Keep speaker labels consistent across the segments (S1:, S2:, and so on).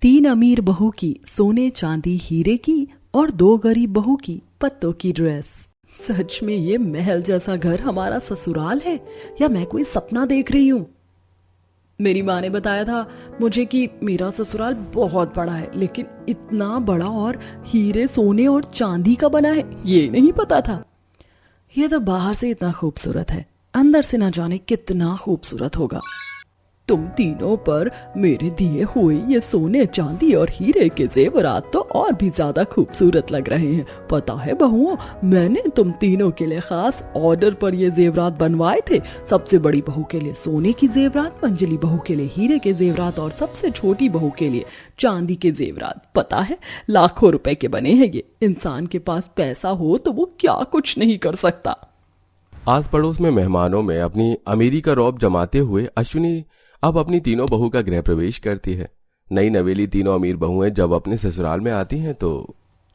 S1: तीन अमीर बहू की सोने चांदी हीरे की और दो गरीब बहू की पत्तों की ड्रेस। सच में ये महल जैसा घर हमारा ससुराल है या मैं कोई सपना देख रही हूँ। मेरी माँ ने बताया था मुझे कि मेरा ससुराल बहुत बड़ा है, लेकिन इतना बड़ा और हीरे सोने और चांदी का बना है ये नहीं पता था। ये तो बाहर से इतना खूबसूरत है, अंदर से ना जाने कितना खूबसूरत होगा। तुम तीनों पर मेरे दिए हुए ये सोने चांदी और हीरे के जेवरात तो और भी ज्यादा खूबसूरत लग रहे हैं। पता है बहुओं, मैंने तुम तीनों के लिए खास ऑर्डर पर ये जेवरात बनवाए थे। सबसे बड़ी बहू के लिए सोने की जेवरात, मंजली बहू के लिए हीरे के जेवरात और सबसे छोटी बहू के लिए चांदी के जेवरात। पता है लाखों रुपए के बने हैं ये। इंसान के पास पैसा हो तो वो क्या कुछ नहीं कर सकता।
S2: आस पड़ोस में मेहमानों में अपनी अमीरी का रौब जमाते हुए अश्विनी अब अपनी तीनों बहू का गृह प्रवेश करती है। नई नवेली तीनों अमीर बहुएं जब अपने ससुराल में आती हैं तो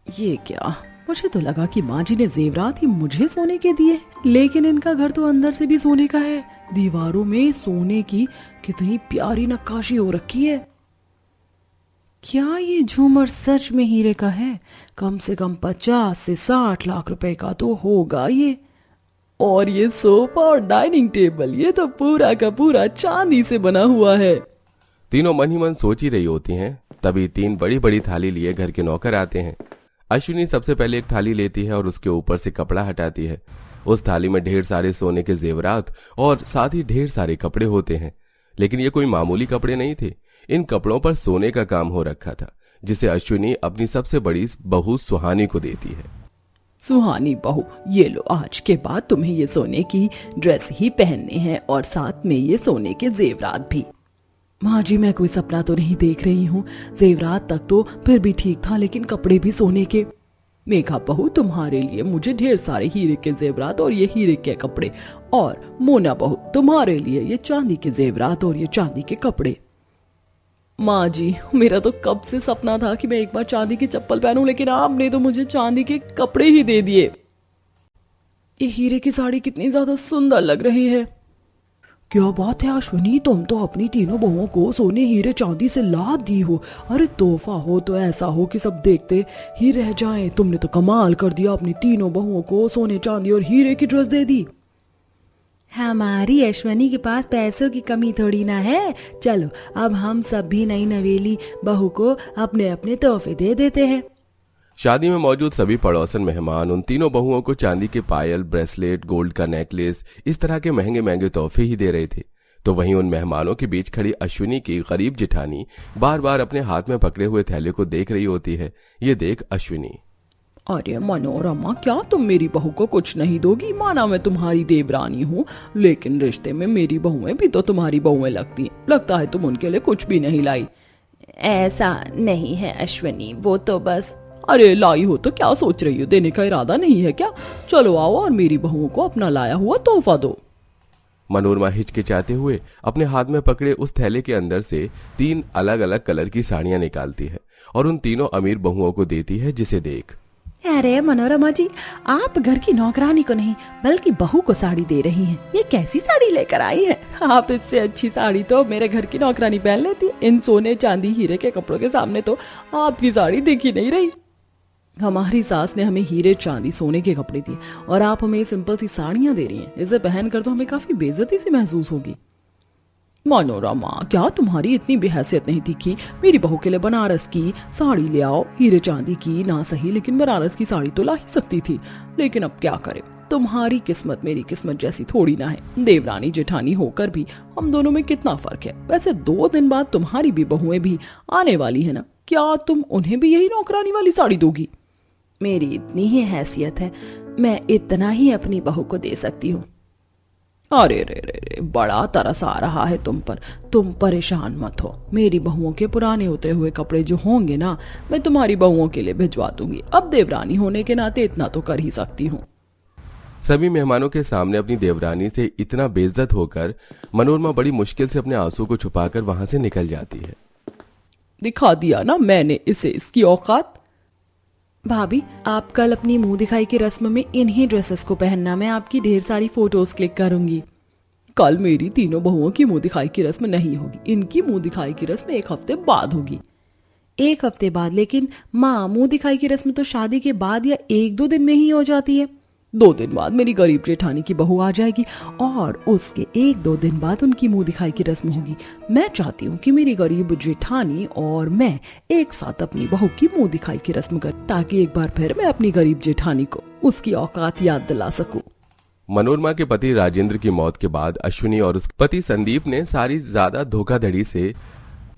S1: ये क्या, मुझे तो लगा कि माँ जी ने जेवरात ही मुझे सोने के दिए, लेकिन इनका घर तो अंदर से भी सोने का है। दीवारों में सोने की कितनी प्यारी नक्काशी हो रखी है। क्या ये झूमर सच में हीरे का है? कम से कम 50 से 60 लाख रुपए का तो होगा ये। और ये सोफा और डाइनिंग टेबल, ये तो पूरा का पूरा चांदी से बना हुआ है।
S2: तीनों मन ही मन सोच ही रही होती हैं, तभी तीन बड़ी बड़ी थाली लिए घर के नौकर आते हैं। अश्विनी सबसे पहले एक थाली लेती है और उसके ऊपर से कपड़ा हटाती है। उस थाली में ढेर सारे सोने के जेवरात और साथ ही ढेर सारे कपड़े होते हैं, लेकिन ये कोई मामूली कपड़े नहीं थे। इन कपड़ों पर सोने का काम हो रखा था, जिसे अश्विनी अपनी सबसे बड़ी बहू सुहानी को देती है।
S1: सुहानी बहू, ये लो, आज के बाद तुम्हें ये सोने की ड्रेस ही पहनने हैं और साथ में ये सोने के जेवरात भी। माँ जी, मैं कोई सपना तो नहीं देख रही हूँ। जेवरात तक तो फिर भी ठीक था, लेकिन कपड़े भी सोने के। मेघा बहू, तुम्हारे लिए मुझे ढेर सारे हीरे के जेवरात और ये हीरे के कपड़े, और मोना बहू तुम्हारे लिए ये चांदी के जेवरात और ये चांदी के कपड़े। माँ जी, मेरा तो कब से सपना था कि मैं एक बार चांदी की चप्पल पहनूं, लेकिन आपने तो मुझे चांदी के कपड़े ही दे दिए। ये हीरे की साड़ी कितनी ज्यादा सुंदर लग रही है। क्या बात है अश्विनी, तुम तो अपनी तीनों बहुओं को सोने हीरे चांदी से लाद दी हो। अरे तोहफा हो तो ऐसा हो कि सब देखते ही रह जाएं। तुमने तो कमाल कर दिया, अपनी तीनों बहुओं को सोने चांदी और हीरे की ड्रेस दे दी। हमारी अश्विनी के पास पैसों की कमी थोड़ी ना है। चलो अब हम सब भी नई नवेली बहू को अपने अपने तोहफे दे देते हैं।
S2: शादी में मौजूद सभी पड़ोसन मेहमान उन तीनों बहुओं को चांदी के पायल, ब्रेसलेट, गोल्ड का नेकलेस, इस तरह के महंगे महंगे तोहफे ही दे रहे थे। तो वहीं उन मेहमानों के बीच खड़ी अश्विनी की गरीब जिठानी बार बार अपने हाथ में पकड़े हुए थैले को देख रही होती है। ये देख अश्विनी,
S1: अरे मनोरमा, क्या तुम मेरी बहू को कुछ नहीं दोगी? माना मैं तुम्हारी देवरानी हूँ, लेकिन रिश्ते में मेरी बहुएं भी तो तुम्हारी बहुएं लगती हैं। लगता है तुम उनके लिए कुछ भी नहीं लाई। ऐसा नहीं है अश्विनी, वो तो बस। अरे लाई हो तो क्या सोच रही हो? देने का इरादा नहीं है क्या? चलो आओ और मेरी बहुओं को अपना लाया हुआ तोहफा दो।
S2: मनोरमा हिचकिचाते हुए अपने हाथ में पकड़े उस थैले के अंदर से 3 अलग अलग कलर की साड़ियां निकालती है और उन तीनों अमीर बहुओं को देती है, जिसे देख।
S1: अरे मनोरमा जी, आप घर की नौकरानी को नहीं बल्कि बहू को साड़ी दे रही हैं। ये कैसी साड़ी लेकर आई हैं? आप इससे अच्छी साड़ी तो मेरे घर की नौकरानी पहन लेती। इन सोने चांदी हीरे के कपड़ों के सामने तो आपकी साड़ी दिख ही नहीं रही। हमारी सास ने हमें हीरे चांदी सोने के कपड़े दिए और आप हमें सिंपल सी साड़ियां दे रही हैं। इसे पहनकर तो हमें काफी बेइज्जती सी महसूस होगी। मनोरमा, क्या तुम्हारी इतनी बेहैसियत नहीं थी कि मेरी बहू के लिए बनारस की साड़ी ले आओ? हीरे चांदी की ना सही, लेकिन बनारस की साड़ी तो ला ही सकती थी। लेकिन अब क्या करें, तुम्हारी किस्मत मेरी किस्मत जैसी थोड़ी ना है। देवरानी जेठानी होकर भी हम दोनों में कितना फर्क है। वैसे 2 दिन बाद तुम्हारी भी बहुएं भी आने वाली है ना, क्या तुम उन्हें भी यही नौकरानी वाली साड़ी दोगी? मेरी इतनी ही हैसियत है, मैं इतना ही अपनी बहू को दे सकती हूँ। अरे रे रे रे, बड़ा तरस आ रहा है तुम पर। तुम परेशान मत हो, मेरी बहुओं के पुराने उतरे हुए कपड़े जो होंगे ना, मैं तुम्हारी बहुओं के लिए भिजवा दूंगी। अब देवरानी होने के नाते इतना तो कर ही सकती हूँ।
S2: सभी मेहमानों के सामने अपनी देवरानी से इतना बेइज्जत होकर मनोरमा बड़ी मुश्किल से अपने आंसू को छुपाकर वहां से निकल जाती है।
S1: दिखा दिया ना मैंने इसे इसकी औकात। भाभी, आप कल अपनी मुंह दिखाई की रस्म में इन्हीं ड्रेसेस को पहनना। मैं आपकी ढेर सारी फोटोज क्लिक करूंगी। कल मेरी तीनों बहुओं की मुंह दिखाई की रस्म नहीं होगी। इनकी मुंह दिखाई की रस्म 1 हफ्ते बाद होगी। 1 हफ्ते बाद। लेकिन माँ, मुंह दिखाई की रस्म तो शादी के बाद या 1-2 दिन में ही हो जाती है। 2 दिन बाद मेरी गरीब जेठानी की बहू आ जाएगी और उसके 1-2 दिन बाद उनकी मुंह दिखाई की रस्म होगी। मैं चाहती हूँ कि मेरी गरीब जेठानी और मैं एक साथ अपनी बहू की मुंह दिखाई की रस्म कर, ताकि एक बार फिर मैं अपनी गरीब जेठानी को उसकी औकात याद दिला सकूं।
S2: मनोरमा के पति राजेंद्र की मौत के बाद अश्विनी और उसके पति संदीप ने सारी ज्यादा धोखाधड़ी से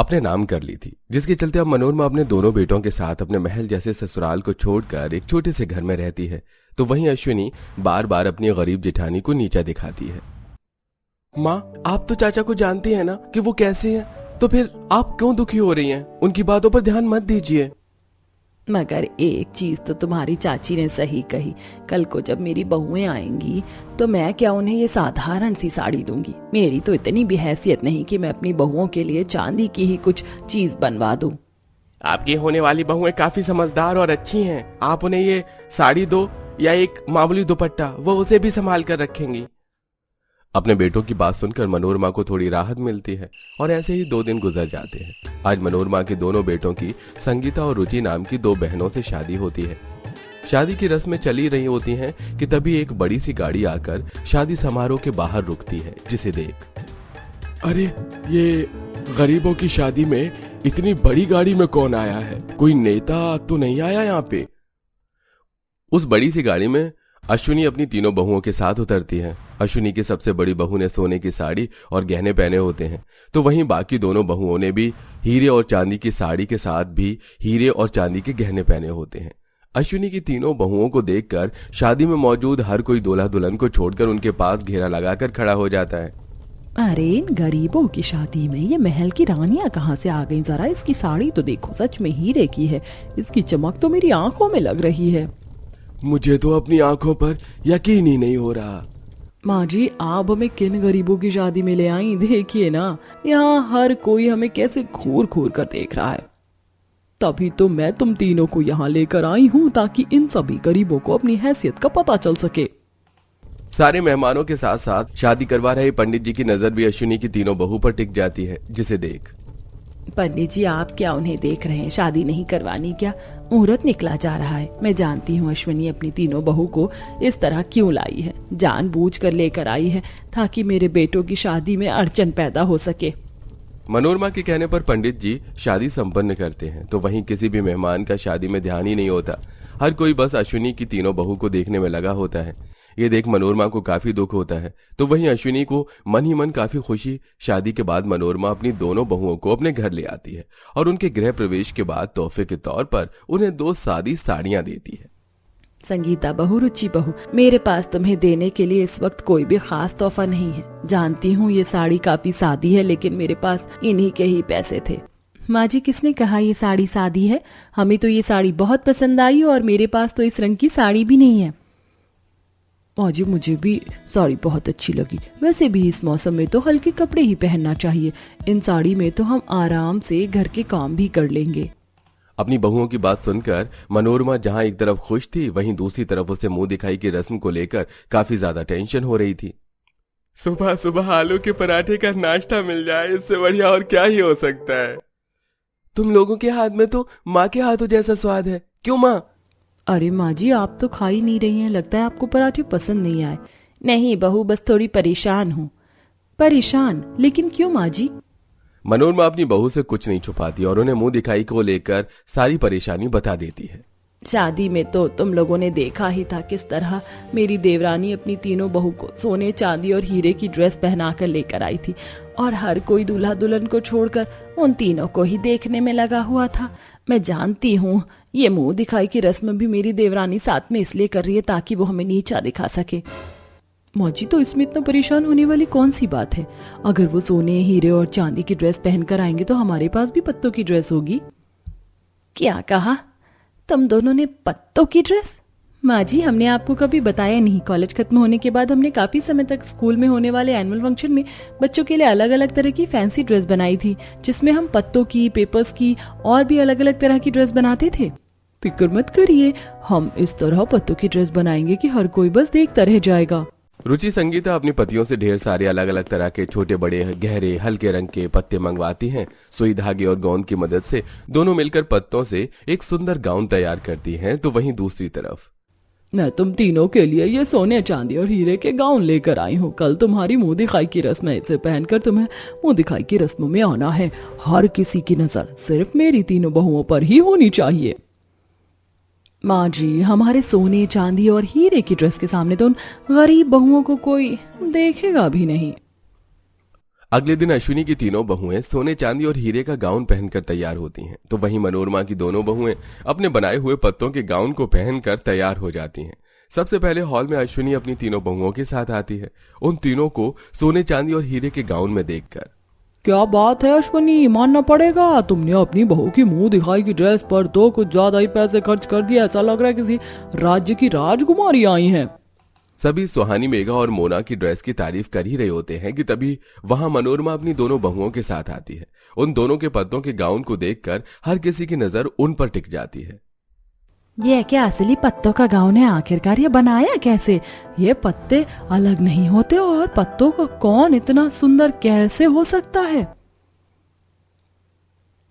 S2: अपने नाम कर ली थी, जिसके चलते अब मनोरमा अपने दोनों बेटों के साथ अपने महल जैसे ससुराल को छोड़कर एक छोटे से घर में रहती है। तो वहीं अश्विनी बार बार अपनी गरीब जेठानी को नीचा दिखाती है। माँ, आप तो चाचा को जानती हैं ना कि वो कैसे हैं, तो फिर आप क्यों दुखी हो रही हैं? उनकी बातों पर ध्यान मत दीजिए।
S1: मगर एक चीज तो तुम्हारी चाची ने सही कही, कल को जब मेरी बहुएं आएंगी तो मैं क्या उन्हें ये साधारण सी साड़ी दूंगी? मेरी तो इतनी भी हैसियत नहीं कि मैं अपनी बहुओं के लिए चांदी की ही कुछ चीज बनवा दूं।
S2: आपकी होने वाली बहुएं काफी समझदार और अच्छी हैं। आप उन्हें ये साड़ी दो या एक मामूली दुपट्टा, वो उसे भी संभाल कर रखेंगी। अपने बेटों की बात सुनकर मनोरमा को थोड़ी राहत मिलती है और ऐसे ही 2 दिन गुजर जाते हैं। आज मनोरमा के दोनों बेटों की संगीता और रुचि नाम की 2 बहनों से शादी होती है। शादी की रस्में चली रही होती हैं कि तभी एक बड़ी सी गाड़ी आकर शादी समारोह के बाहर रुकती है, जिसे देख, अरे ये गरीबों की शादी में इतनी बड़ी गाड़ी में कौन आया है? कोई नेता तो नहीं आया यहाँ पे? उस बड़ी सी गाड़ी में अश्विनी अपनी तीनों बहुओं के साथ उतरती है। अश्विनी की सबसे बड़ी बहू ने सोने की साड़ी और गहने पहने होते हैं, तो वहीं बाकी दोनों बहुओं ने भी हीरे और चांदी की साड़ी के साथ भी हीरे और चांदी के गहने पहने होते हैं। अश्विनी की तीनों बहुओं को देखकर शादी में मौजूद हर कोई दूल्हा दुल्हन को छोड़कर उनके पास घेरा लगाकर खड़ा हो जाता है।
S1: अरे इन गरीबों की शादी में ये महल की रानियां कहाँ से आ गईं? जरा इसकी साड़ी तो देखो, सच में हीरे की है। इसकी चमक तो मेरी आंखों में लग रही है।
S2: मुझे तो अपनी आंखों पर यकीन ही नहीं हो रहा।
S1: माँ जी, आप हमें किन गरीबों की शादी में ले आई? देखिए ना, यहाँ हर कोई हमें कैसे घूर घूर कर देख रहा है। तभी तो मैं तुम तीनों को यहाँ लेकर आई हूँ, ताकि इन सभी गरीबों को अपनी हैसियत का पता चल सके।
S2: सारे मेहमानों के साथ साथ शादी करवा रहे पंडित जी की नजर भी अश्विनी की तीनों बहू पर टिक जाती है, जिसे देख,
S1: पंडित जी आप क्या उन्हें देख रहे हैं? शादी नहीं करवानी क्या? मुहूर्त निकला जा रहा है। मैं जानती हूँ अश्विनी अपनी तीनों बहू को इस तरह क्यों लाई है। जानबूझ कर लेकर आई है ताकि मेरे बेटों की शादी में अड़चन पैदा हो सके।
S2: मनोरमा के कहने पर पंडित जी शादी संपन्न करते हैं, तो वहीं किसी भी मेहमान का शादी में ध्यान ही नहीं होता। हर कोई बस अश्विनी की तीनों बहू को देखने में लगा होता है। ये देख मनोरमा को काफी दुख होता है, तो वहीं अश्विनी को मन ही मन काफी खुशी। शादी के बाद मनोरमा अपनी दोनों बहुओं को अपने घर ले आती है और उनके गृह प्रवेश के बाद तोहफे के तौर पर उन्हें 2 सादी साड़ियां देती है।
S1: संगीता बहू, रुचि बहू, मेरे पास तुम्हें देने के लिए इस वक्त कोई भी खास तोहफा नहीं है। जानती हूँ ये साड़ी काफी सादी है, लेकिन मेरे पास इन्हीं के ही पैसे थे। माँ जी, किसने कहा ये साड़ी सादी है? हमें तो ये साड़ी बहुत पसंद आई और मेरे पास तो इस रंग की साड़ी भी नहीं है। माँ जी, मुझे भी साड़ी बहुत अच्छी लगी। वैसे भी इस मौसम में तो हल्के कपड़े ही पहनना चाहिए। इन साड़ी में तो हम आराम से घर के काम भी कर लेंगे।
S2: अपनी बहुओं की बात सुनकर मनोरमा जहां एक तरफ खुश थी, वहीं दूसरी तरफ उसे मुंह दिखाई की रस्म को लेकर काफी ज्यादा टेंशन हो रही थी। सुबह सुबह आलू के पराठे का नाश्ता मिल जाए, इससे बढ़िया और क्या ही हो सकता है। तुम लोगों के हाथ में तो माँ के हाथों जैसा स्वाद है, क्यों माँ?
S1: अरे माँ जी, आप तो खा ही नहीं रही हैं। लगता है आपको पराठे पसंद नहीं आए। नहीं बहू, बस थोड़ी परेशान हूँ। परेशान? लेकिन क्यों माँ जी?
S2: मनोरमा अपनी बहू से कुछ नहीं छुपाती और उन्हें मुंह दिखाई को लेकर सारी परेशानी बता देती है।
S1: शादी में तो तुम लोगों ने देखा ही था किस तरह मेरी देवरानी अपनी तीनों बहू को सोने चांदी और हीरे की ड्रेस पहनाकर लेकर आई थी, और हर कोई दूल्हा दुल्हन को छोड़कर उन तीनों को ही देखने में लगा हुआ था। मैं जानती हूँ ये मुंह दिखाई की रस्म भी मेरी देवरानी साथ में इसलिए कर रही है ताकि वो हमें नीचा दिखा सके। मौजी, तो इसमें इतना परेशान होने वाली कौन सी बात है? अगर वो सोने हीरे और चांदी की ड्रेस पहनकर आएंगे तो हमारे पास भी पत्तों की ड्रेस होगी। क्या कहा? तुम दोनों ने पत्तों की ड्रेस? माँ जी, हमने आपको कभी बताया नहीं। कॉलेज खत्म होने के बाद हमने काफी समय तक स्कूल में होने वाले एनुअल फंक्शन में बच्चों के लिए अलग अलग तरह की फैंसी ड्रेस बनाई थी, जिसमें हम पत्तों की, पेपर्स की और भी अलग अलग तरह की ड्रेस बनाते थे। फिक्र मत करिए, हम इस तरह पत्तों की ड्रेस बनाएंगे कि हर कोई बस देखता रह जाएगा।
S2: रुचि संगीता अपनी पतियों से ढेर सारे अलग अलग तरह के छोटे बड़े गहरे हल्के रंग के पत्ते मंगवाती हैं। सुई धागे और गोंद की मदद से दोनों मिलकर पत्तों से एक सुंदर गाउन तैयार करती हैं। तो वहीं दूसरी तरफ
S1: मैं तुम तीनों के लिए ये सोने चांदी और हीरे के गाउन लेकर आई हूँ। कल तुम्हारी मुंह दिखाई की रस्म है, इसे पहनकर तुम्हें मुंह दिखाई की रस्म में आना है। हर किसी की नजर सिर्फ मेरी तीनों बहुओं पर ही होनी चाहिए। माँ जी, हमारे सोने चांदी और हीरे की ड्रेस के सामने तो उन गरीब बहुओं को कोई देखेगा भी नहीं।
S2: अगले दिन अश्विनी की तीनों बहुएं सोने चांदी और हीरे का गाउन पहनकर तैयार होती हैं। तो वहीं मनोरमा की दोनों बहुएं अपने बनाए हुए पत्तों के गाउन को पहनकर तैयार हो जाती हैं। सबसे पहले हॉल में अश्विनी अपनी तीनों बहुओं के साथ आती है, उन तीनों को सोने चांदी और हीरे के गाउन में देखकर।
S1: क्या बात है अश्विनी, मानना पड़ेगा तुमने अपनी बहू की मुंह दिखाई की ड्रेस पर तो कुछ ज्यादा ही पैसे खर्च कर दिया। ऐसा लग रहा है किसी राज्य की राजकुमारी आई हैं।
S2: सभी सुहानी, मेघा और मोना की ड्रेस की तारीफ कर ही रहे होते हैं कि तभी वहां मनोरमा अपनी दोनों बहुओं के साथ आती है। उन दोनों के पत्तों के गाउन को देखकर हर किसी की नजर उन पर टिक जाती है।
S1: ये क्या असली पत्तों का गाउन है? आखिरकार ये बनाया कैसे? ये पत्ते अलग नहीं होते और पत्तों का कौन इतना सुंदर कैसे हो सकता है?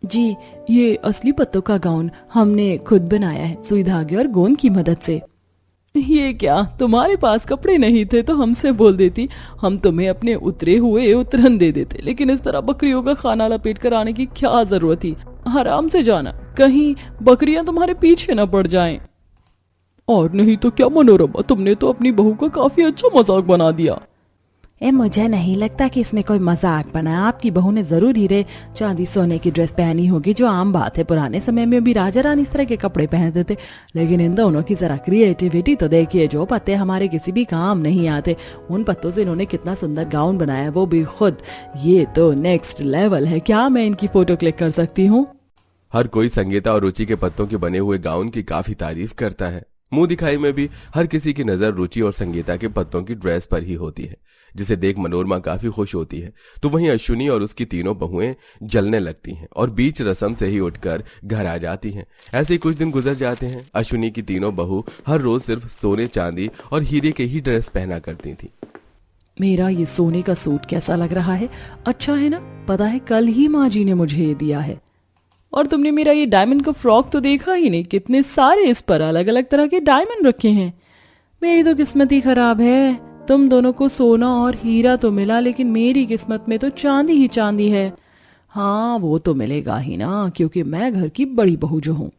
S1: जी, ये असली पत्तों का गाउन हमने खुद बनाया है, सुई धागे और गोंद की मदद से। ये क्या, तुम्हारे पास कपड़े नहीं थे तो हमसे बोल देती, हम तुम्हें अपने उतरे हुए उतरन दे देते। लेकिन इस तरह बकरियों का खाना लपेट कर आने की क्या जरूरत थी? आराम से जाना, कहीं बकरियां तुम्हारे पीछे न पड़ जाएं। और नहीं तो क्या मनोरमा, तुमने तो अपनी बहू का काफी अच्छा मजाक बना दिया। मुझे नहीं लगता कि इसमें कोई मजाक बना। आपकी बहू ने जरूर हीरे चांदी सोने की ड्रेस पहनी होगी, जो आम बात है। पुराने समय में भी राजा रानी इस तरह के कपड़े पहनते थे। लेकिन इन दोनों की जरा क्रिएटिविटी तो देखिए। जो पत्ते हमारे किसी भी काम नहीं आते, उन पत्तों से इन्होंने कितना सुंदर गाउन बनाया, वो भी खुद। ये तो नेक्स्ट लेवल है। क्या मैं इनकी फोटो क्लिक कर सकती हूँ?
S2: हर कोई संगीता और रुचि के पत्तों के बने हुए गाउन की काफी तारीफ करता है। मुंह दिखाई में भी हर किसी की नजर रुचि और संगीता के पत्तों की ड्रेस पर ही होती है, जिसे देख मनोरमा काफी खुश होती है। तो वहीं अश्विनी और उसकी तीनों बहुएं जलने लगती हैं और बीच रस्म से ही उठकर घर आ जाती हैं। ऐसे ही कुछ दिन गुजर जाते हैं। अश्विनी की तीनों बहू हर रोज सिर्फ सोने चांदी और हीरे के ही ड्रेस पहना करती थी।
S1: मेरा ये सोने का सूट कैसा लग रहा है? अच्छा है ना? पता है कल ही माँ जी ने मुझे ये दिया है। और तुमने मेरा ये डायमंड का फ्रॉक तो देखा ही नहीं, कितने सारे इस पर अलग अलग तरह के डायमंड रखे हैं। मेरी तो किस्मत ही खराब है। तुम दोनों को सोना और हीरा तो मिला, लेकिन मेरी किस्मत में तो चांदी ही चांदी है। हाँ, वो तो मिलेगा ही ना, क्योंकि मैं घर की बड़ी बहू जो हूँ।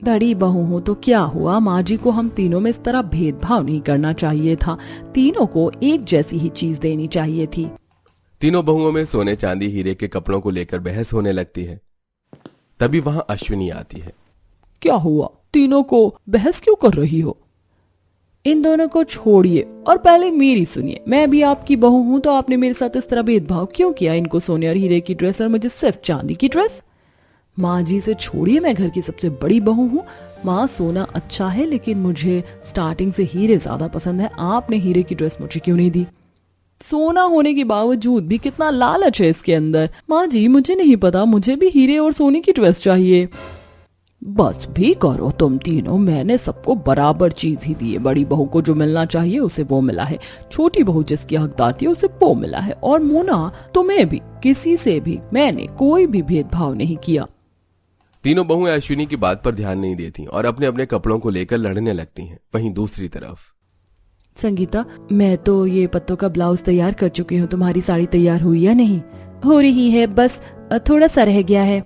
S1: बड़ी बहू हूँ तो क्या हुआ? माँ जी को हम तीनों में इस तरह भेदभाव नहीं करना चाहिए था। तीनों को एक जैसी ही चीज देनी चाहिए थी।
S2: तीनों बहुओं में सोने चांदी हीरे के कपड़ों को लेकर बहस होने लगती है। तभी वहां अश्विनी आती है।
S1: क्या हुआ? तीनों को बहस क्यों कर रही हो? इन दोनों को छोड़िए और पहले मेरी सुनिए। मैं भी आपकी बहू हूं, तो आपने मेरे साथ इस तरह भेदभाव क्यों किया? इनको सोने और हीरे की ड्रेस और मुझे सिर्फ चांदी की ड्रेस। माँ जी से छोड़िए, मैं घर की सबसे बड़ी बहू हूँ। माँ, सोना अच्छा है, लेकिन मुझे स्टार्टिंग से हीरे ज्यादा पसंद है। आपने हीरे की ड्रेस मुझे क्यों नहीं दी? सोना होने के बावजूद भी कितना लालच है इसके अंदर। माँ जी, मुझे नहीं पता, मुझे भी हीरे और सोने की ड्रेस चाहिए। बस भी करो तुम तीनों, मैंने सबको बराबर चीज ही दी है। बड़ी बहू को जो मिलना चाहिए उसे वो मिला है, छोटी बहू जिसकी हकदार थी उसे वो मिला है, और मोना तुम्हें भी। किसी से भी मैंने कोई भी भेदभाव नहीं किया।
S2: तीनों बहुएं अश्विनी की बात पर ध्यान नहीं देती और अपने अपने कपड़ों को लेकर लड़ने लगती हैं। वहीं दूसरी तरफ
S1: संगीता, मैं तो ये पत्तों का ब्लाउज तैयार कर चुकी हूँ। तुम्हारी साड़ी तैयार हुई या नहीं? हो रही है, बस थोड़ा सा रह गया है।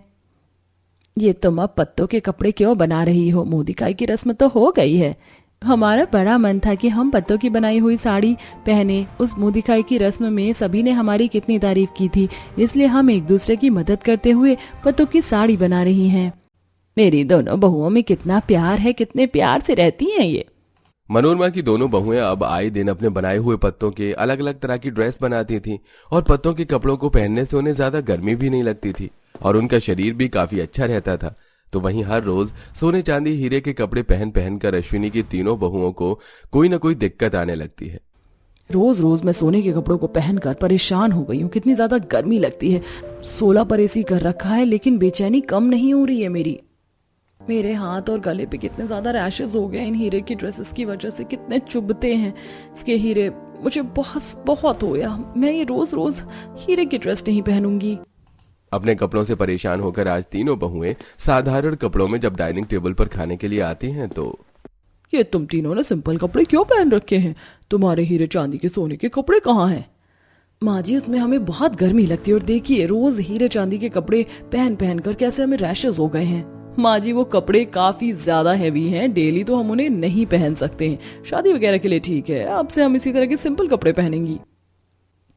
S1: ये तुम अब पत्तों के कपड़े क्यों बना रही हो? मुंह दिखाई की रस्म तो हो गई है। हमारा बड़ा मन था कि हम पत्तों की बनाई हुई साड़ी पहने। उस मुंह दिखाई की रस्म में सभी ने हमारी कितनी तारीफ की थी, इसलिए हम एक दूसरे की मदद करते हुए पत्तों की साड़ी बना रही हैं। मेरी दोनों बहुओं में कितना प्यार है, कितने प्यार से रहती हैं ये।
S2: मनोरमा की दोनों बहुएं अब आए दिन अपने बनाए हुए पत्तों के अलग अलग तरह की ड्रेस बनाती थीं और पत्तों के कपड़ों को पहनने से उन्हें ज्यादा गर्मी भी नहीं लगती थी और उनका शरीर भी काफी अच्छा रहता था। तो वहीं हर रोज सोने चांदी हीरे के कपड़े पहन कर अश्विनी की तीनों बहुओं को कोई न कोई दिक्कत आने लगती है।
S1: रोज रोज मैं सोने के कपड़ों को पहनकर परेशान हो गई हूँ। कितनी ज्यादा गर्मी लगती है। 16 पर एसी कर रखा है, लेकिन बेचैनी कम नहीं हो रही है मेरी। मेरे हाथ और गले पे कितने ज्यादा रैशेस हो गए इन हीरे की ड्रेसेस की वजह से, कितने चुभते हैं इसके हीरे। मुझे बहुत बहुत होया, मैं ये रोज रोज हीरे की ड्रेस नहीं पहनूंगी।
S2: अपने कपड़ों से परेशान होकर आज तीनों बहुएं साधारण कपड़ों में जब डाइनिंग टेबल पर खाने के लिए आती हैं तो
S1: ये तुम तीनों ने सिंपल कपड़े क्यों पहन रखे हैं? तुम्हारे हीरे चांदी के सोने के कपड़े कहाँ हैं? माँ जी, उसमें हमें बहुत गर्मी लगती है और देखिए रोज हीरे चांदी के कपड़े पहन पहन कर कैसे हमें रैशेस हो गए हैं। माँ जी, वो कपड़े काफी ज्यादा हैवी हैं, डेली तो हम उन्हें नहीं पहन सकते हैं, शादी वगैरह के लिए ठीक है, अब से हम इसी तरह के सिंपल कपड़े पहनेंगी।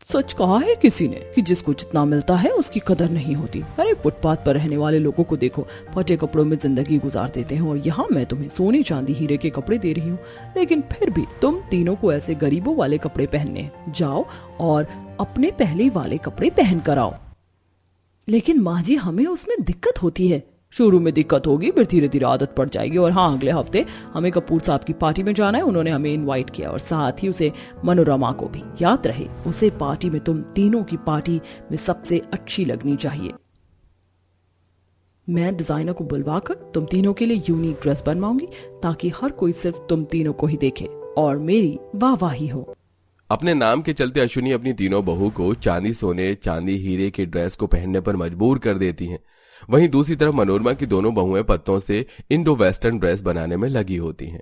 S1: सच कहा है किसी ने कि जिसको जितना मिलता है उसकी कदर नहीं होती। अरे फुटपाथ पर रहने वाले लोगों को देखो, फटे कपड़ों में जिंदगी गुजार देते हैं, और यहाँ मैं तुम्हें सोने चांदी हीरे के कपड़े दे रही हूँ, लेकिन फिर भी तुम तीनों को ऐसे गरीबों वाले कपड़े पहनने जाओ और अपने पहले वाले कपड़े पहन कर आओ। लेकिन माँ जी, हमें उसमें दिक्कत होती है। शुरू में दिक्कत होगी, फिर धीरे धीरे आदत पड़ जाएगी। और हाँ, अगले हफ्ते हमें कपूर साहब की पार्टी में जाना है, उन्होंने हमें इनवाइट किया, और साथ ही उसे मनोरमा को भी। याद रहे, उसे पार्टी में तुम तीनों की पार्टी में सबसे अच्छी लगनी चाहिए। मैं डिजाइनर को बुलवाकर तुम तीनों के लिए यूनिक ड्रेस बनवाऊंगी, ताकि हर कोई सिर्फ तुम तीनों को ही देखे और मेरी वाहवाही हो।
S2: अपने नाम के चलते अश्विनी अपनी तीनों बहू को चांदी सोने चांदी हीरे के ड्रेस को पहनने पर मजबूर कर देती हैं। वहीं दूसरी तरफ मनोरमा की दोनों बहुएं पत्तों से इंडो वेस्टर्न ड्रेस बनाने में लगी होती हैं।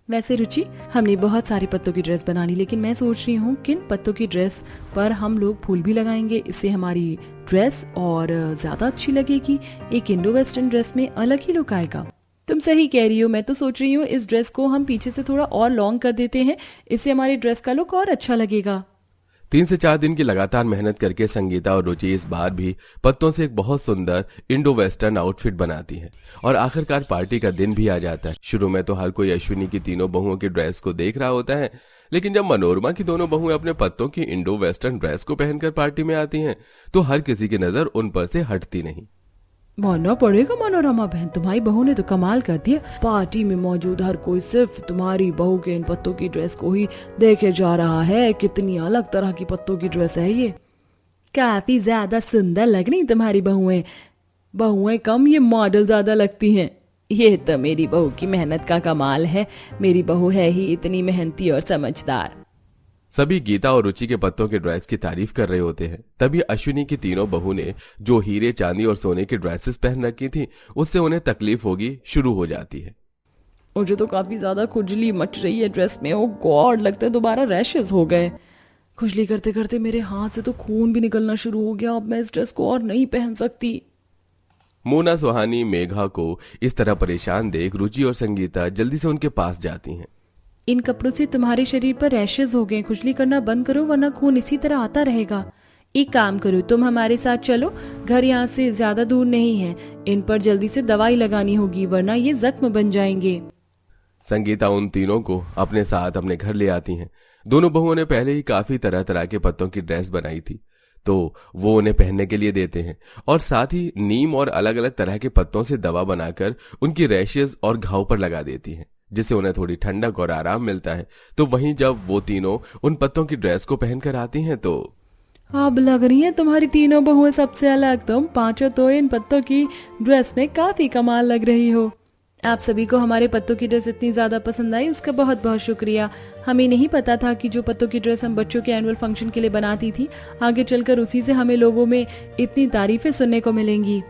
S1: वैसे रुचि, हमने बहुत सारे पत्तों की ड्रेस बना ली, लेकिन मैं सोच रही हूँ किन पत्तों की ड्रेस पर हम लोग फूल भी लगाएंगे, इससे हमारी ड्रेस और ज्यादा अच्छी लगेगी। एक इंडो वेस्टर्न ड्रेस में अलग ही लुक आएगा। तुम सही कह रही हो, मैं तो सोच रही हूँ इस ड्रेस को हम पीछे से थोड़ा और लॉन्ग कर देते हैं, इससे हमारी ड्रेस का लुक और अच्छा लगेगा।
S2: 3 से 4 दिन की लगातार मेहनत करके संगीता और रुचि इस बार भी पत्तों से एक बहुत सुंदर इंडो वेस्टर्न आउटफिट बनाती है, और आखिरकार पार्टी का दिन भी आ जाता है। शुरू में तो हर कोई अश्विनी की तीनों बहुओं की ड्रेस को देख रहा होता है, लेकिन जब मनोरमा की दोनों बहुएं अपने पत्तों की इंडो वेस्टर्न ड्रेस को पहनकर पार्टी में आती हैं, तो हर किसी की नजर उन पर से हटती नहीं।
S1: मानना पड़ेगा मनोरमा बहन, तुम्हारी बहू ने तो कमाल कर दिया। पार्टी में मौजूद हर कोई सिर्फ तुम्हारी बहू के इन पत्तों की ड्रेस को ही देखे जा रहा है। कितनी अलग तरह की पत्तों की ड्रेस है ये, काफी ज्यादा सुंदर लग रही तुम्हारी बहुएं। बहुएं कम, ये मॉडल ज्यादा लगती हैं। ये तो मेरी बहू की मेहनत का कमाल है, मेरी बहू है ही इतनी मेहनती और समझदार।
S2: सभी गीता और रुचि के पत्तों के ड्रेस की तारीफ कर रहे होते हैं। तभी अश्विनी की तीनों बहू ने जो हीरे चांदी और सोने की ड्रेसेस पहन रखी थी, उससे उन्हें तकलीफ होगी शुरू हो जाती है।
S1: मुझे तो काफी ज्यादा खुजली मच रही है ड्रेस में। ओ गॉड, लगता है दोबारा रैशेस हो गए। खुजली करते करते मेरे हाथ से तो खून भी निकलना शुरू हो गया। अब मैं इस ड्रेस को और नहीं पहन सकती।
S2: मोना, सुहानी, मेघा को इस तरह परेशान देख रुचि और संगीता जल्दी से उनके पास जाती हैं।
S1: इन कपड़ों से तुम्हारे शरीर पर रैशेस हो गए, खुजली करना बंद करो वरना खून इसी तरह आता रहेगा। एक काम करो, तुम हमारे साथ चलो, घर यहाँ से ज्यादा दूर नहीं है, इन पर जल्दी से दवाई लगानी होगी वरना ये जख्म बन जाएंगे।
S2: संगीता उन तीनों को अपने साथ अपने घर ले आती हैं। दोनों बहुओं ने पहले ही काफी तरह तरह के पत्तों की ड्रेस बनाई थी, तो वो उन्हें पहनने के लिए देते हैं, और साथ ही नीम और अलग अलग तरह के पत्तों से दवा बनाकर उनकी रैशेज और घाव पर लगा देती हैं, जिससे उन्हें थोड़ी ठंडक और आराम मिलता है। तो वहीं जब वो तीनों उन पत्तों की ड्रेस को पहनकर आती हैं तो
S1: अब लग रही है तुम्हारी तीनों बहुएं सबसे अलग। तुम पांचों तो इन पत्तों की ड्रेस में काफी कमाल लग रही हो। आप सभी को हमारे पत्तों की ड्रेस इतनी ज्यादा पसंद आई, उसका बहुत बहुत शुक्रिया। हमें नहीं पता था कि जो पत्तों की ड्रेस हम बच्चों के एनुअल फंक्शन के लिए बनाती थी, आगे चलकर उसी से हमें लोगों में इतनी तारीफें सुनने को मिलेंगी।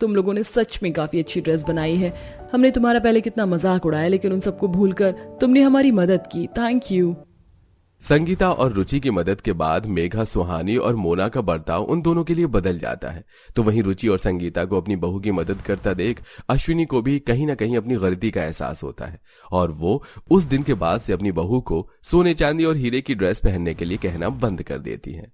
S1: तुम लोगों ने सच में काफी अच्छी ड्रेस बनाई है। हमने तुम्हारा पहले कितना मजाक उड़ाया, लेकिन उन सबको भूलकर तुमने हमारी मदद की। Thank you.
S2: संगीता और रुचि की मदद के बाद मेघा, सुहानी और मोना का बर्ताव उन दोनों के लिए बदल जाता है। तो वहीं रुचि और संगीता को अपनी बहू की मदद करता देख अश्विनी को भी कहीं ना कहीं अपनी गलती का एहसास होता है, और वो उस दिन के बाद से अपनी बहू को सोने चांदी और हीरे की ड्रेस पहनने के लिए कहना बंद कर देती है।